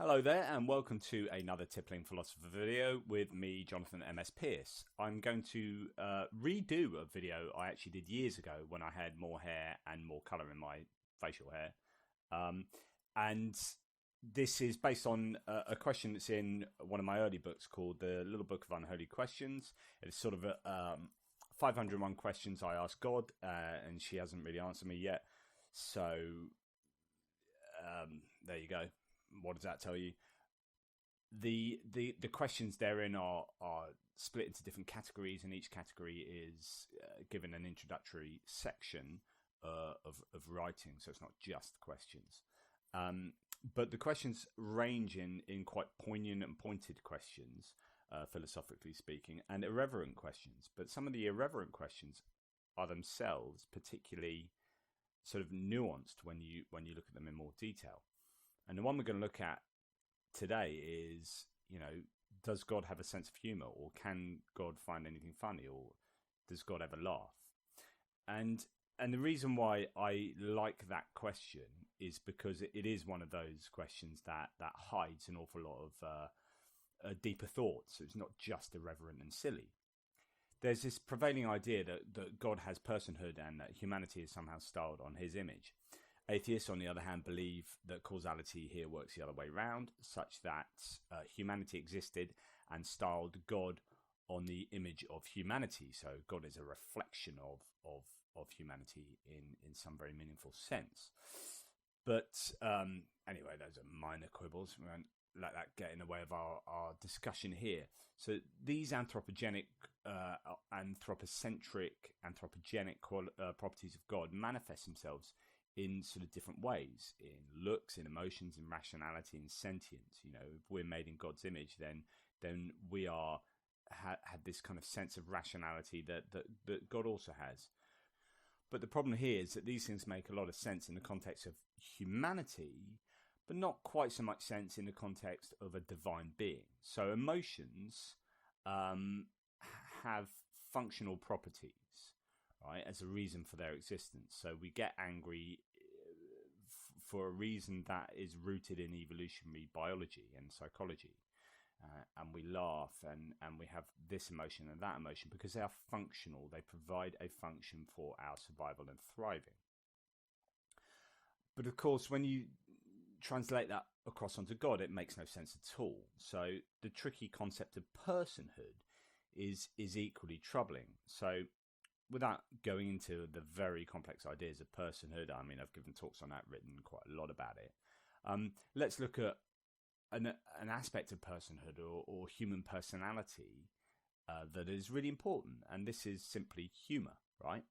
Hello there, and welcome to another Tippling Philosopher video with me, Jonathan M.S. Pearce. I'm going to redo a video I actually did years ago when I had more hair and more colour in my facial hair. And this is based on a question that's in one of my early books called The Little Book of Unholy Questions. It's sort of 501 questions I asked God, and she hasn't really answered me yet. So there you go. What does that tell you? The questions therein are split into different categories, and each category is given an introductory section of writing, so it's not just questions. But the questions range in quite poignant and pointed questions, philosophically speaking, and irreverent questions. But some of the irreverent questions are themselves particularly sort of nuanced when you look at them in more detail. And the one we're going to look at today is, does God have a sense of humor, or can God find anything funny, or does God ever laugh? And the reason why I like that question is because it is one of those questions that hides an awful lot of deeper thoughts. So it's not just irreverent and silly. There's this prevailing idea that God has personhood and that humanity is somehow styled on his image. Atheists, on the other hand, believe that causality here works the other way round, such that humanity existed and styled God on the image of humanity. So God is a reflection of humanity in some very meaningful sense. But anyway, those are minor quibbles. We won't let that get in the way of our discussion here. So these anthropogenic, anthropogenic properties of God manifest themselves in sort of different ways, in looks, in emotions, in rationality, in sentience. If we're made in God's image, then we are had this kind of sense of rationality that God also has. But the problem here is that these things make a lot of sense in the context of humanity, but not quite so much sense in the context of a divine being. So emotions have functional properties, right, as a reason for their existence. So we get angry for a reason that is rooted in evolutionary biology and psychology. And we laugh and we have this emotion and that emotion because they are functional. They provide a function for our survival and thriving. But of course, when you translate that across onto God, it makes no sense at all. So the tricky concept of personhood is equally troubling. So without going into the very complex ideas of personhood, I mean, I've given talks on that, written quite a lot about it. Let's look at an aspect of personhood or human personality that is really important, and this is simply humour, right?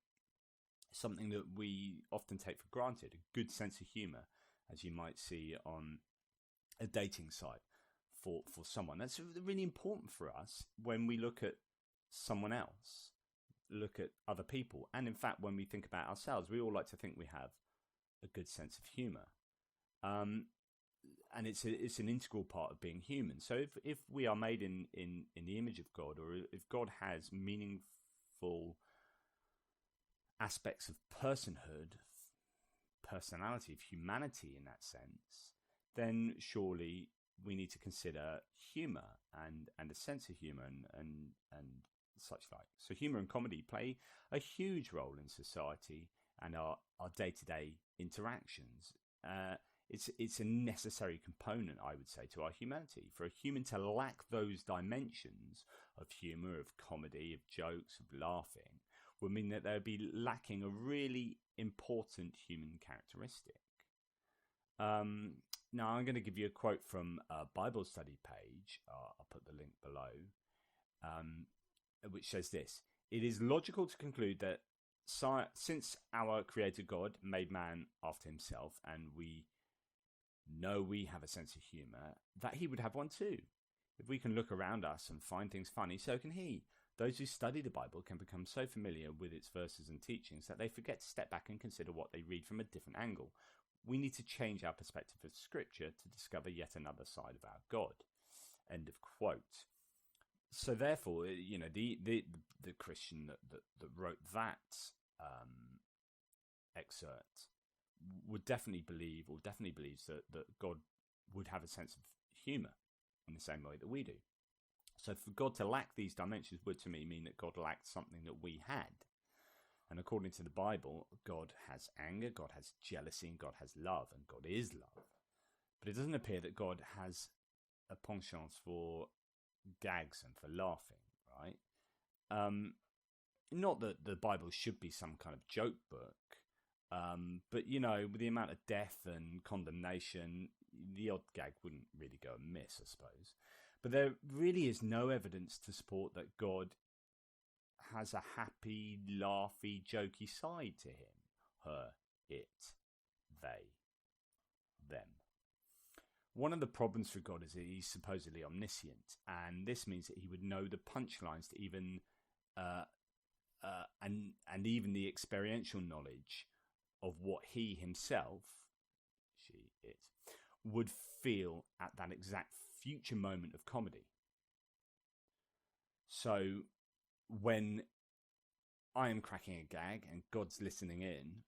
Something that we often take for granted, a good sense of humour, as you might see on a dating site for someone. That's really important for us when we look at someone else, look at other people, and in fact when we think about ourselves, we all like to think we have a good sense of humor, and it's an integral part of being human. So if we are made in the image of God, or if God has meaningful aspects of personhood, personality, of humanity in that sense, then surely we need to consider humor and a sense of humor and such like. So humor and comedy play a huge role in society and our day-to-day interactions. It's a necessary component, I would say, to our humanity. For a human to lack those dimensions of humor, of comedy, of jokes, of laughing, would mean that they'd be lacking a really important human characteristic. Now, I'm going to give you a quote from a Bible study page. I'll put the link below. Which says this: "It is logical to conclude that since our Creator God made man after himself, and we know we have a sense of humour, that he would have one too. If we can look around us and find things funny, so can he. Those who study the Bible can become so familiar with its verses and teachings that they forget to step back and consider what they read from a different angle. We need to change our perspective of Scripture to discover yet another side of our God." End of quote. So therefore, the Christian that wrote that excerpt would definitely believe, or definitely believes, that God would have a sense humour in the same way that we do. So for God to lack these dimensions would to me mean that God lacked something that we had. And according to the Bible, God has anger, God has jealousy, and God has love, and God is love. But it doesn't appear that God has a penchant for gags and for laughing, right? Not that the Bible should be some kind of joke book, but, with the amount of death and condemnation, the odd gag wouldn't really go amiss, I suppose. But there really is no evidence to support that God has a happy, laughy, jokey side to him. Her, it, they, them. One of the problems for God is that he's supposedly omniscient, and this means that he would know the punchlines to even and even the experiential knowledge of what he himself, she, it, would feel at that exact future moment of comedy. So when I am cracking a gag and God's listening in,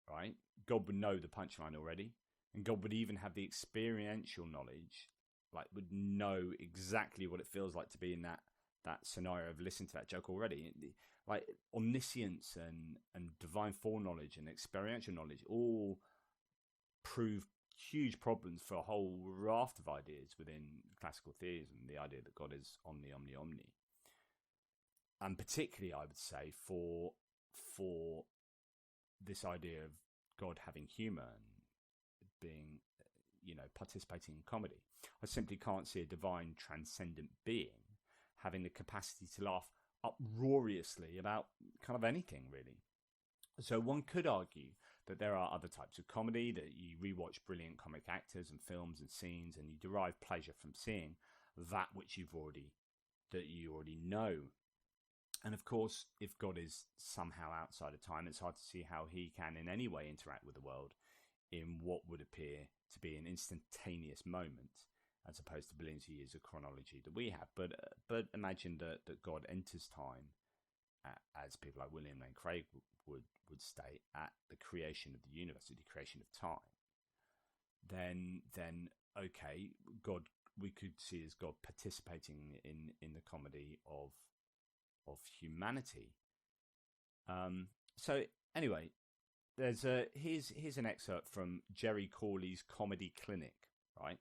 right, God would know the punchline already, and God would even have the experiential knowledge, like would know exactly what it feels like to be in that scenario of listening to that joke already. Like omniscience and divine foreknowledge and experiential knowledge all prove huge problems for a whole raft of ideas within classical theism, the idea that God is omni, omni, omni. And particularly, I would say, for this idea of God having humour and being, participating in comedy. I simply can't see a divine transcendent being having the capacity to laugh uproariously about kind of anything, really. So one could argue that there are other types of comedy, that you rewatch brilliant comic actors and films and scenes, and you derive pleasure from seeing that which you already know. And of course, if God is somehow outside of time, it's hard to see how he can in any way interact with the world in what would appear to be an instantaneous moment, as opposed to billions of years of chronology that we have. But imagine that God enters time, as people like William Lane Craig would state, at the creation of the universe, at the creation of time. Then okay, God, we could see as God participating in the comedy of humanity. So anyway, here's an excerpt from Jerry Corley's Comedy Clinic, right?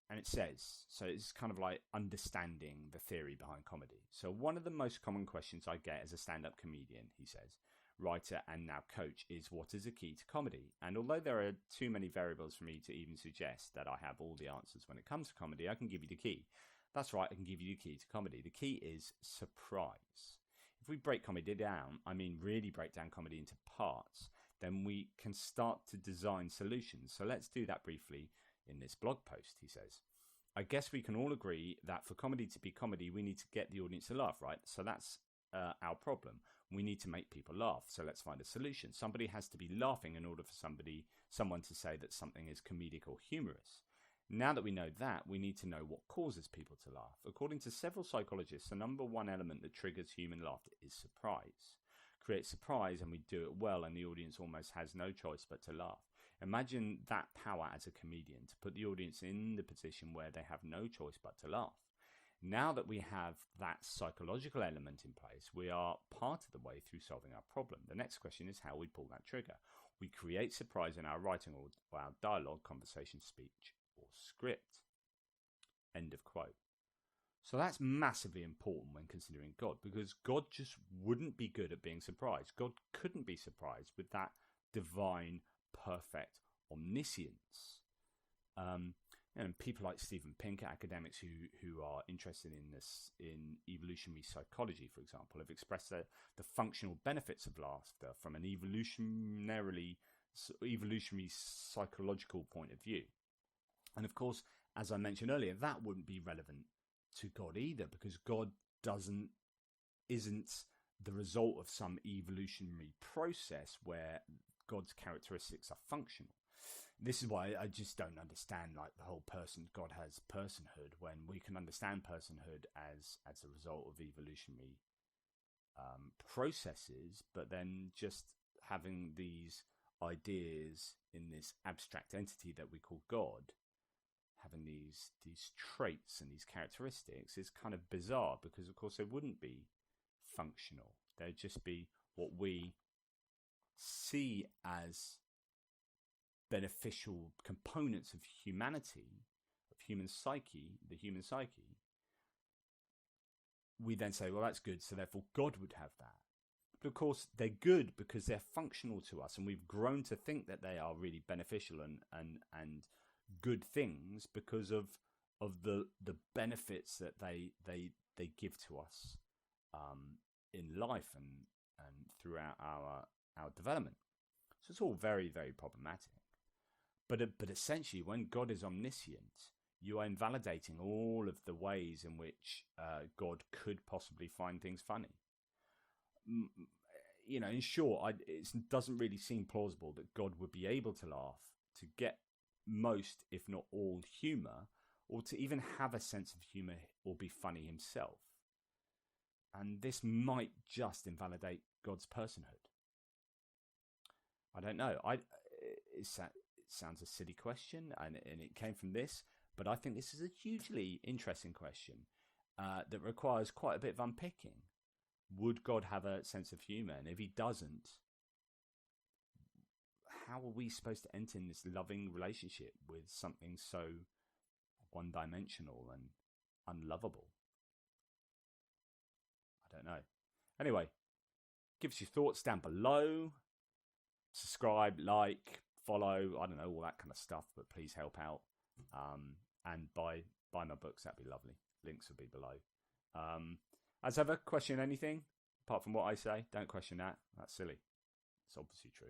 And it says, so it's kind of like understanding the theory behind comedy. So one of the most common questions I get as a stand-up comedian, he says, writer and now coach, is what is the key to comedy? And although there are too many variables for me to even suggest that I have all the answers when it comes to comedy, I can give you the key. That's right, I can give you the key to comedy. The key is surprise. If we break comedy down, really break down comedy into parts, then we can start to design solutions. So let's do that briefly in this blog post, he says. I guess we can all agree that for comedy to be comedy, we need to get the audience to laugh, right? So that's our problem. We need to make people laugh. So let's find a solution. Somebody has to be laughing in order for someone to say that something is comedic or humorous. Now that we know that, we need to know what causes people to laugh. According to several psychologists, the number one element that triggers human laughter is surprise. Create surprise and we do it well, and the audience almost has no choice but to laugh. Imagine that power as a comedian, to put the audience in the position where they have no choice but to laugh. Now that we have that psychological element in place, we are part of the way through solving our problem. The next question is how we pull that trigger. We create surprise in our writing or our dialogue, conversation, speech, or script. End of quote. So that's massively important when considering God, because God just wouldn't be good at being surprised. God couldn't be surprised with that divine, perfect omniscience. And people like Steven Pinker, academics who are interested in this, in evolutionary psychology, for example, have expressed the functional benefits of laughter from an evolutionary psychological point of view. And of course, as I mentioned earlier, that wouldn't be relevant to God either, because God isn't the result of some evolutionary process where God's characteristics are functional. This is why I just don't understand the whole God has personhood, when we can understand personhood as a result of evolutionary processes, but then just having these ideas in this abstract entity that we call God these traits and these characteristics is kind of bizarre, because of course they wouldn't be functional. They'd just be what we see as beneficial components of humanity, of human psyche, the human psyche. We then say, well, that's good, so therefore God would have that. But of course, they're good because they're functional to us, and we've grown to think that they are really beneficial and good things because of the benefits that they give to us in life and throughout our development. So it's all very, very problematic. But essentially, when God is omniscient, you are invalidating all of the ways in which God could possibly find things funny. You know, in short, it doesn't really seem plausible that God would be able to laugh, to get most, if not all, humour, or to even have a sense of humour or be funny himself. And this might just invalidate God's personhood. I don't know. It sounds a silly question, and it came from this, but I think this is a hugely interesting question that requires quite a bit of unpicking. Would God have a sense of humour? And if he doesn't, how are we supposed to enter in this loving relationship with something so one-dimensional and unlovable? I don't know. Anyway, give us your thoughts down below. Subscribe, like, follow, I don't know, all that kind of stuff, but please help out. And buy my books, that'd be lovely. Links will be below. As ever, question anything apart from what I say. Don't question that. That's silly. It's obviously true.